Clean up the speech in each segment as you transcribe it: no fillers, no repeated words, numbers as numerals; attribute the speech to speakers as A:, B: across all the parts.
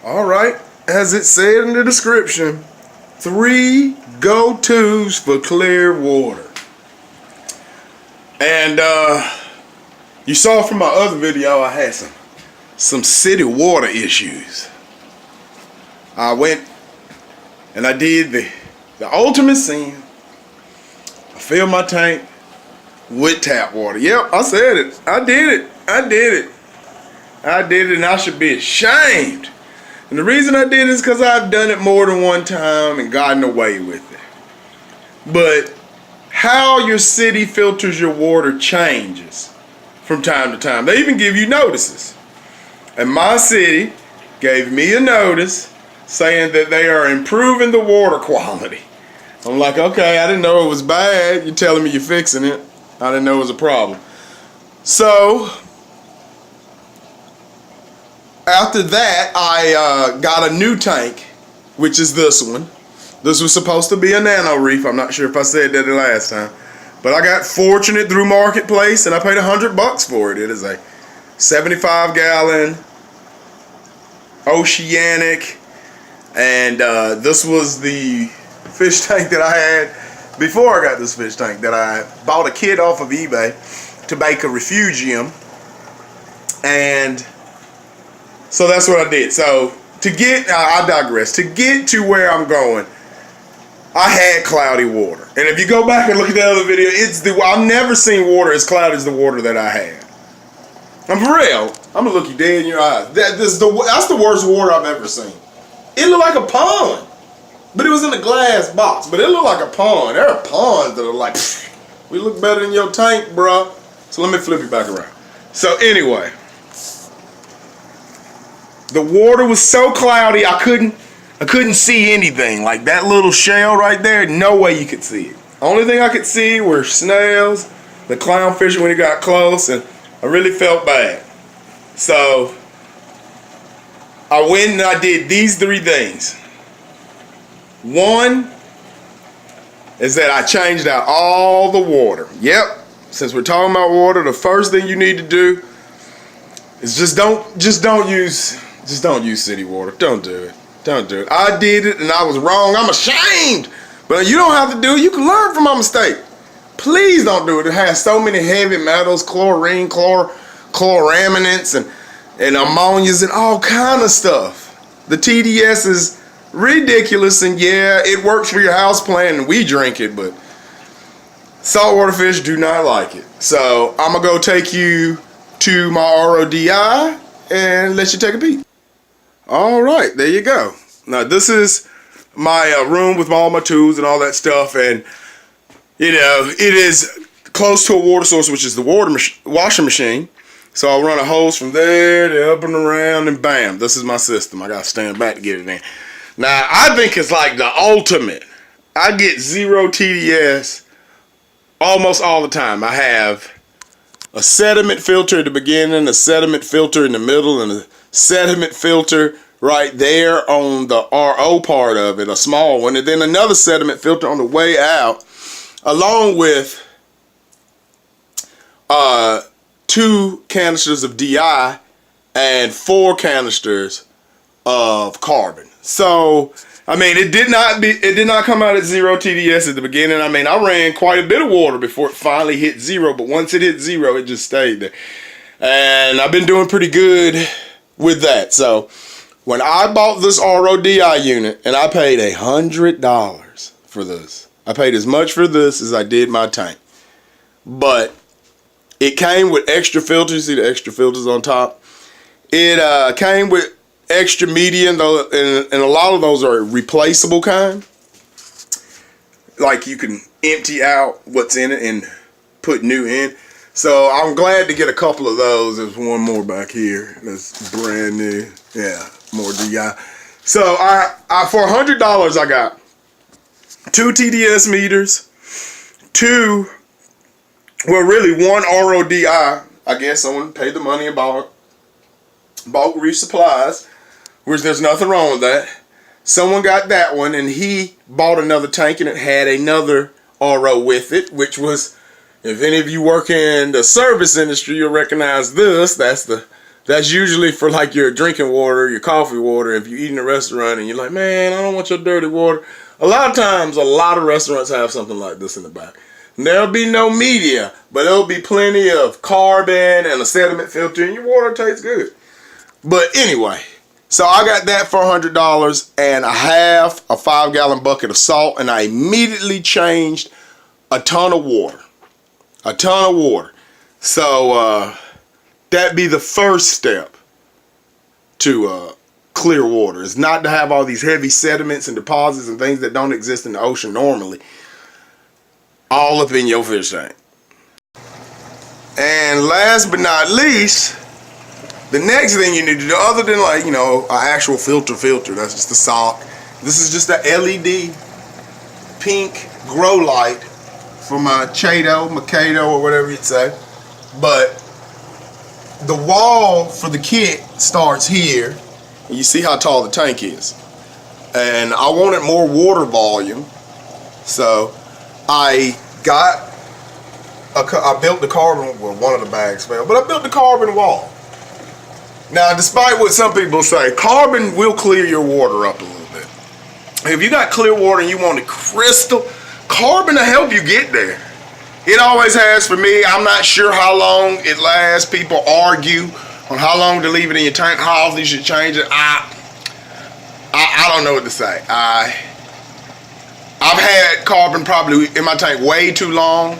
A: All right, as it said in the description, 3 go-tos for clear water. And you saw from my other video, I had some city water issues. I went and I did the ultimate sin. I filled my tank with tap water. Yep, I said it. I did it, and I should be ashamed. And the reason I did it is because I've done it more than one time and gotten away with it. But how your city filters your water changes from time to time. They even give you notices. And my city gave me a notice saying that they are improving the water quality. I'm like, okay, I didn't know it was bad. You're telling me you're fixing it. I didn't know it was a problem. So after that, I got a new tank, which is this one. This was supposed to be a nano reef. I'm not sure if I said that the last time. But I got fortunate through Marketplace, and I paid $100 for it. It is a 75-gallon Oceanic, and this was the fish tank that I had before I got this fish tank, that I bought a kit off of eBay to make a refugium. And so that's what I did. So I digress. To get to where I'm going, I had cloudy water. And if you go back and look at the other video, I've never seen water as cloudy as the water that I had. I'm for real. I'm gonna look you dead in your eyes. That's the worst water I've ever seen. It looked like a pond, but it was in a glass box. But it looked like a pond. There are ponds that are like, we look better than your tank, bruh. So let me flip it back around. So anyway, the water was so cloudy I couldn't see anything. Like that little shell right there, no way you could see it. Only thing I could see were snails, the clownfish when it got close, and I really felt bad. So I went and I did these 3 things. One is that I changed out all the water. Yep, since we're talking about water, the first thing you need to do is just don't use city water. Don't do it. Don't do it. I did it and I was wrong. I'm ashamed. But you don't have to do it. You can learn from my mistake. Please don't do it. It has so many heavy metals, chlorine, chloraminants, and ammonias and all kind of stuff. The TDS is ridiculous, and yeah, it works for your house plant and we drink it, but saltwater fish do not like it. So I'm gonna go take you to my RODI and let you take a peek. All right, there you go. Now this is my room with all my tools and all that stuff, and you know, it is close to a water source, which is the washing machine. So I'll run a hose from there to up and around, and bam, this is my system. I gotta stand back to get it in. Now I think it's like the ultimate. I get 0 TDS almost all the time. I have a sediment filter at the beginning, a sediment filter in the middle, and a sediment filter right there on the RO part of it, a small one, and then another sediment filter on the way out, along with 2 canisters of DI and 4 canisters of carbon. So I mean, it did not come out at 0 TDS at the beginning. I mean, I ran quite a bit of water before it finally hit 0, but once it hit 0, it just stayed there. And I've been doing pretty good with that. So when I bought this RODI unit, and I paid $100 for this. I paid as much for this as I did my tank. But it came with extra filters. See the extra filters on top? It came with extra media, and a lot of those are replaceable kind. Like you can empty out what's in it and put new in. So I'm glad to get a couple of those. There's one more back here that's brand new. Yeah, more DI. So I for $100 I got 2 TDS meters, 2, well really 1 RODI. I guess someone paid the money and bought reef supplies, which there's nothing wrong with that. Someone got that one and he bought another tank and it had another RO with it, which was, if any of you work in the service industry, you'll recognize this. That's the That's usually for like your drinking water, your coffee water. If you eat in a restaurant and you're like, man, I don't want your dirty water. A lot of times, a lot of restaurants have something like this in the back. And there'll be no media, but there'll be plenty of carbon and a sediment filter, and your water tastes good. But anyway, so I got that for $100 and a half a 5-gallon bucket of salt, and I immediately changed a ton of water. A ton of water. So that'd be the first step to clear water. Is not to have all these heavy sediments and deposits and things that don't exist in the ocean normally all up in your fish tank. And last but not least, the next thing you need to do, other than like, you know, an actual filter, that's just the sock. This is just a LED pink grow light for my Mikado, or whatever you'd say. But the wall for the kit starts here. And you see how tall the tank is. And I wanted more water volume. So I built the carbon, well, one of the bags failed, but I built the carbon wall. Now, despite what some people say, carbon will clear your water up a little bit. If you got clear water and you want it crystal, carbon will help you get there. It always has for me. I'm not sure how long it lasts. People argue on how long to leave it in your tank, how often you should change it. I don't know what to say. I've had carbon probably in my tank way too long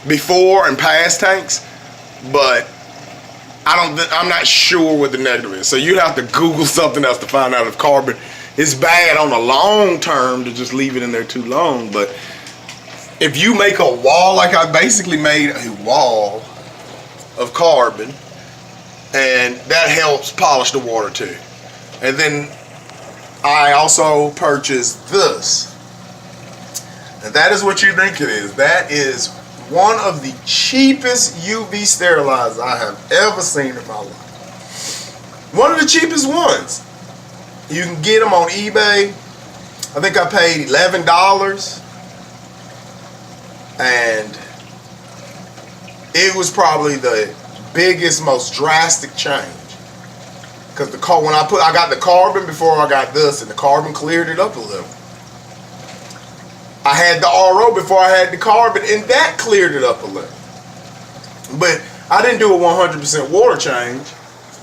A: before in past tanks, but I'm not sure what the negative is. So you'd have to Google something else to find out if carbon is bad on the long term to just leave it in there too long. But if you make a wall, like I basically made a wall of carbon, and that helps polish the water too. And then I also purchased this. And that is what you think it is. That is one of the cheapest UV sterilizers I have ever seen in my life. One of the cheapest ones. You can get them on eBay. I think I paid $11. And it was probably the biggest, most drastic change. Because when I got the carbon before I got this, and the carbon cleared it up a little. I had the RO before I had the carbon, and that cleared it up a little. But I didn't do a 100% water change.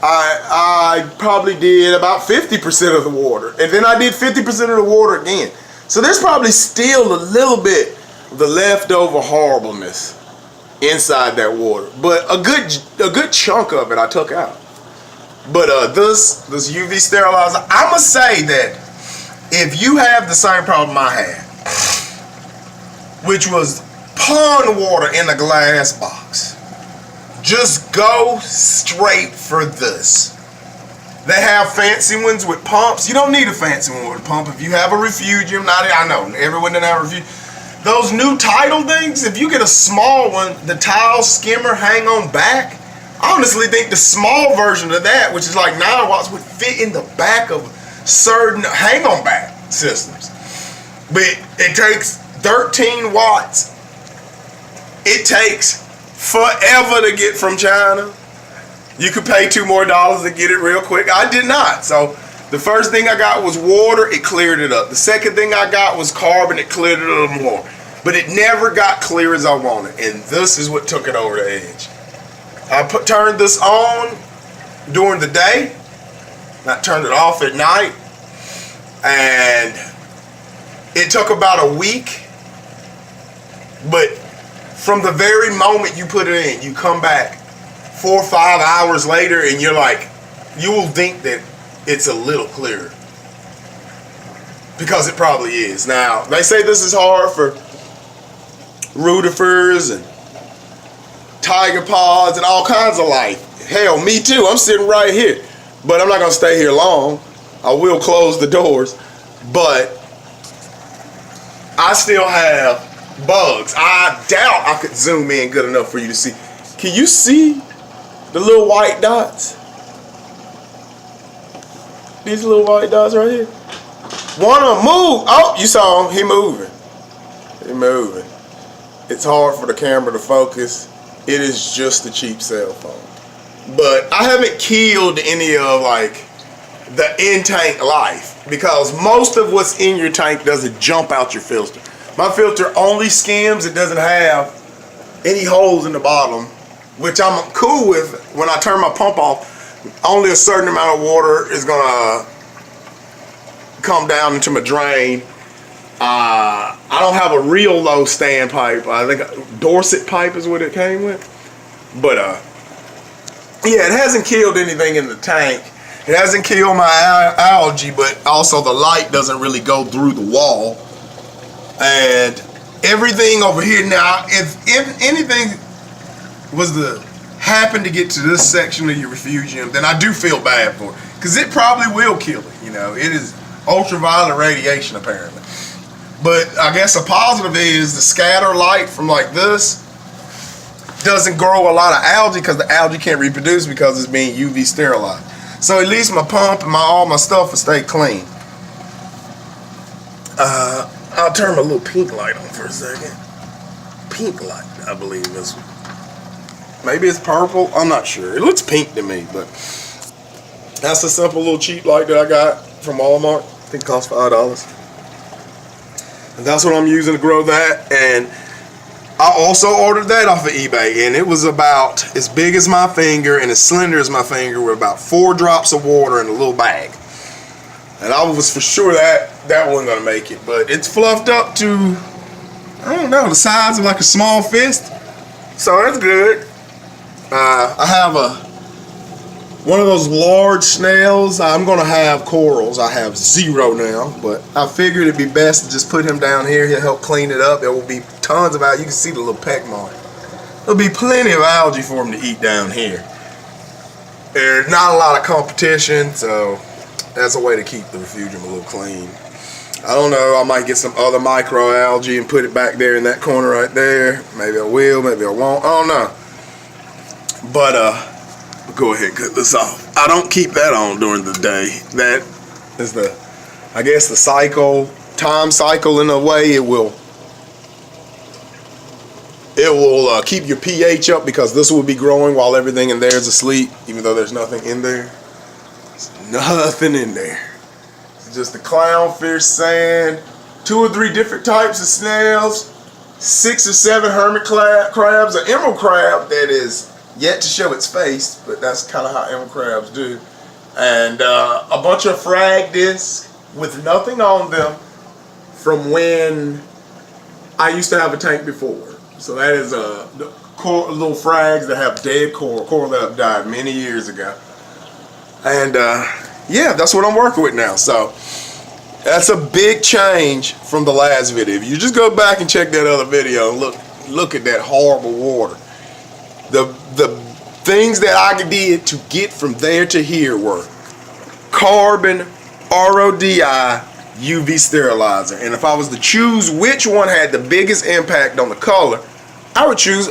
A: I probably did about 50% of the water, and then I did 50% of the water again. So there's probably still a little bit of the leftover horribleness inside that water, but a good chunk of it I took out. But this UV sterilizer, I'ma say that if you have the same problem I had, which was pond water in a glass box, just go straight for this. They have fancy ones with pumps. You don't need a fancy one with a pump if you have a refugium. I know everyone doesn't have a refugium. Those new Tidal things, if you get a small one, the tile skimmer hang on back. I honestly think the small version of that, which is like 9 watts, would fit in the back of certain hang on back systems. But it takes 13 watts. It takes forever to get from China. You could pay $2 more to get it real quick. I did not. So the first thing I got was water. It cleared it up. The second thing I got was carbon. It cleared it a little more. But it never got clear as I wanted. And this is what took it over the edge. I turned this on during the day. And I turned it off at night. And it took about a week. But from the very moment you put it in, you come back 4 or 5 hours later and you're like, you will think that it's a little clearer. Because it probably is. Now, they say this is hard for rotifers and tiger pods and all kinds of life. Hell, me too. I'm sitting right here. But I'm not going to stay here long. I will close the doors. But I still have bugs. I doubt I could zoom in good enough for you to see. Can you see the little white dots? These little white dots right here. One of them move. Oh, you saw him. He moving. He moving. It's hard for the camera to focus. It is just a cheap cell phone. but I haven't killed any of like the in-tank life, because most of what's in your tank doesn't jump out your filter. My filter only skims. It doesn't have any holes in the bottom, which I'm cool with. When I turn my pump off, only a certain amount of water is gonna come down into my drain. I don't have a real low stand pipe. I think Dorset pipe is what it came with. But yeah, it hasn't killed anything in the tank. It hasn't killed my algae, but also the light doesn't really go through the wall. And everything over here now, if anything was to happen to get to this section of your refugium, then I do feel bad for it, because it probably will kill it. You know, it is ultraviolet radiation apparently. But I guess a positive is the scatter light from like this doesn't grow a lot of algae, because the algae can't reproduce because it's being UV sterilized. So at least my pump and all my stuff will stay clean. I'll turn my little pink light on for a second. Pink light, I believe is. Maybe it's purple. I'm not sure. It looks pink to me, but that's a simple little cheap light that I got from Walmart. I think it cost $5. And that's what I'm using to grow that. And I also ordered that off of eBay, and it was about as big as my finger and as slender as my finger, with about 4 drops of water in a little bag. And I was for sure that wasn't gonna make it, but it's fluffed up to, I don't know, the size of like a small fist. So that's good. I have one of those large snails. I'm gonna have corals. I have 0 now, but I figured it'd be best to just put him down here. He'll help clean it up. There will be tons of algae. You can see the little peck mark. There'll be plenty of algae for him to eat down here. There's not a lot of competition, so that's a way to keep the refugium a little clean. I don't know, I might get some other microalgae and put it back there in that corner right there. Maybe I will, maybe I won't, I don't know. But go ahead and cut this off. I don't keep that on during the day. That is the, I guess, the cycle, time cycle in a way. It will keep your pH up, because this will be growing while everything in there is asleep, even though there's nothing in there. There's nothing in there. It's just the clownfish, sand, 2 or 3 different types of snails, 6 or 7 hermit crabs, an emerald crab that is yet to show its face, but that's kind of how emerald crabs do, and a bunch of frag discs with nothing on them from when I used to have a tank before. So that is little frags that have dead coral that have died many years ago. And yeah, that's what I'm working with now. So that's a big change from the last video. If you just go back and check that other video and look at that horrible water. The things that I did to get from there to here were carbon, RODI, UV sterilizer. And if I was to choose which one had the biggest impact on the color, I would choose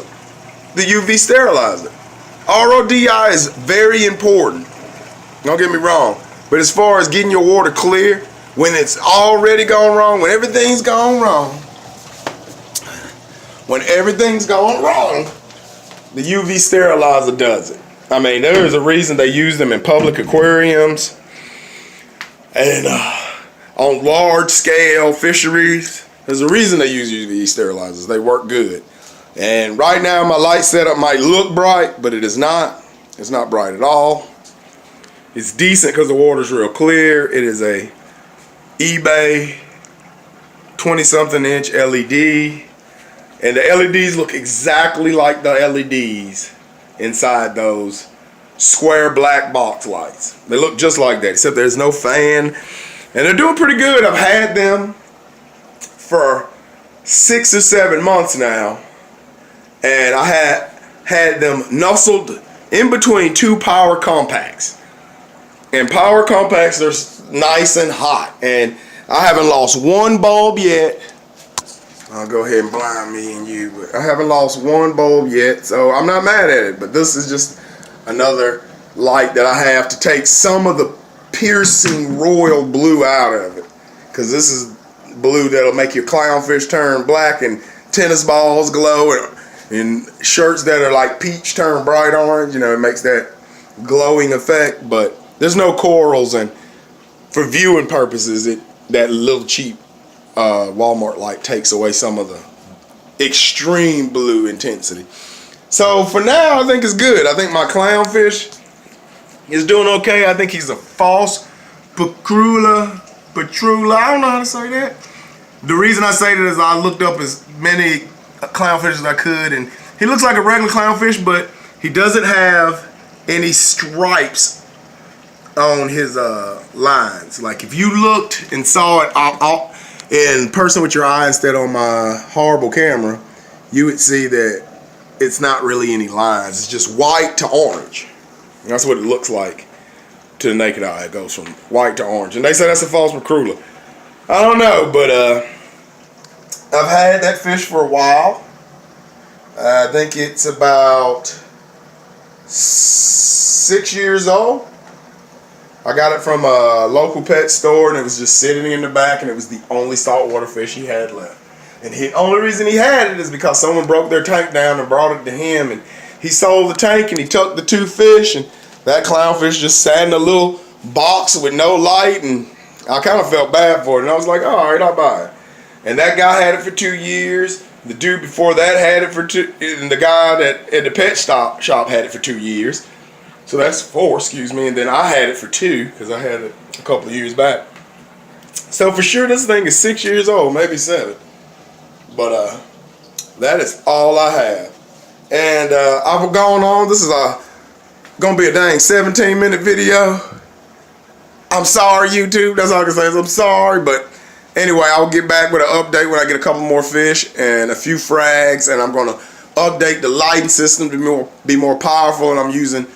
A: the UV sterilizer. RODI is very important, don't get me wrong, but as far as getting your water clear, when it's already gone wrong, when everything's gone wrong, the UV sterilizer does it. I mean, there is a reason they use them in public aquariums and on large scale fisheries. There's a reason they use UV sterilizers. They work good. And right now my light setup might look bright, but it is not. It's not bright at all. It's decent because the water's real clear. It is a eBay 20-something inch LED. And the LEDs look exactly like the LEDs inside those square black box lights. They look just like that, except there's no fan. And they're doing pretty good. I've had them for 6 or 7 months now. And I had them nestled in between 2 power compacts. And power compacts are nice and hot. And I haven't lost 1 bulb yet. I'll go ahead and blind me and you, but I haven't lost 1 bulb yet, so I'm not mad at it. But this is just another light that I have to take some of the piercing royal blue out of it, because this is blue that'll make your clownfish turn black and tennis balls glow, and shirts that are like peach turn bright orange. You know, it makes that glowing effect, but there's no corals, and for viewing purposes, that little cheap Walmart light takes away some of the extreme blue intensity. So for now, I think it's good. I think my clownfish is doing okay. I think he's a false Petrula. I don't know how to say that. The reason I say that is I looked up as many clownfish as I could, and he looks like a regular clownfish, but he doesn't have any stripes on his lines. Like if you looked and saw it in person with your eye instead on my horrible camera, you would see that it's not really any lines. It's just white to orange. And that's what it looks like to the naked eye. It goes from white to orange. And they say that's a false macrula. I don't know, but I've had that fish for a while. I think it's about 6 years old. I got it from a local pet store, and it was just sitting in the back, and it was the only saltwater fish he had left. And the only reason he had it is because someone broke their tank down and brought it to him, and he sold the tank and he took the 2 fish, and that clownfish just sat in a little box with no light, and I kind of felt bad for it, and I was like, oh, all right, I'll buy it. And that guy had it for 2 years. The dude before that had it for 2, and the guy that at the pet shop had it for 2 years. So that's 4, excuse me, and then I had it for 2 because I had it a couple of years back. So for sure this thing is 6 years old, maybe 7. But that is all I have. And I've gone on. This is gonna be a dang 17-minute video. I'm sorry, YouTube. That's all I can say is I'm sorry. But anyway, I'll get back with an update when I get a couple more fish and a few frags. And I'm gonna update the lighting system to be more powerful. And I'm using,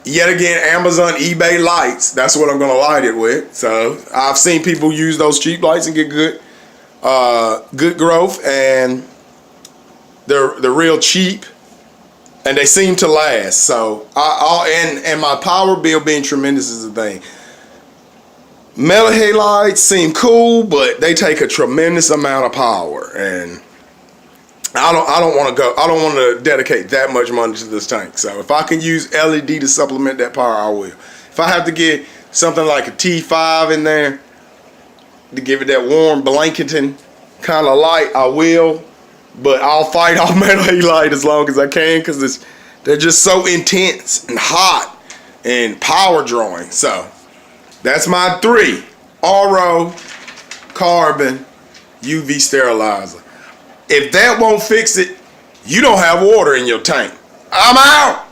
A: yet again, Amazon, eBay lights. That's what I'm gonna light it with. So I've seen people use those cheap lights and get good growth, and they're real cheap, and they seem to last. So and my power bill being tremendous is the thing. Metal halides seem cool, but they take a tremendous amount of power, and I don't want to dedicate that much money to this tank. So if I can use LED to supplement that power, I will. If I have to get something like a T5 in there to give it that warm blanketing kind of light, I will. But I'll fight off metal halide as long as I can, because they're just so intense and hot and power drawing. So that's my 3 RO carbon UV sterilizer. If that won't fix it, you don't have water in your tank. I'm out.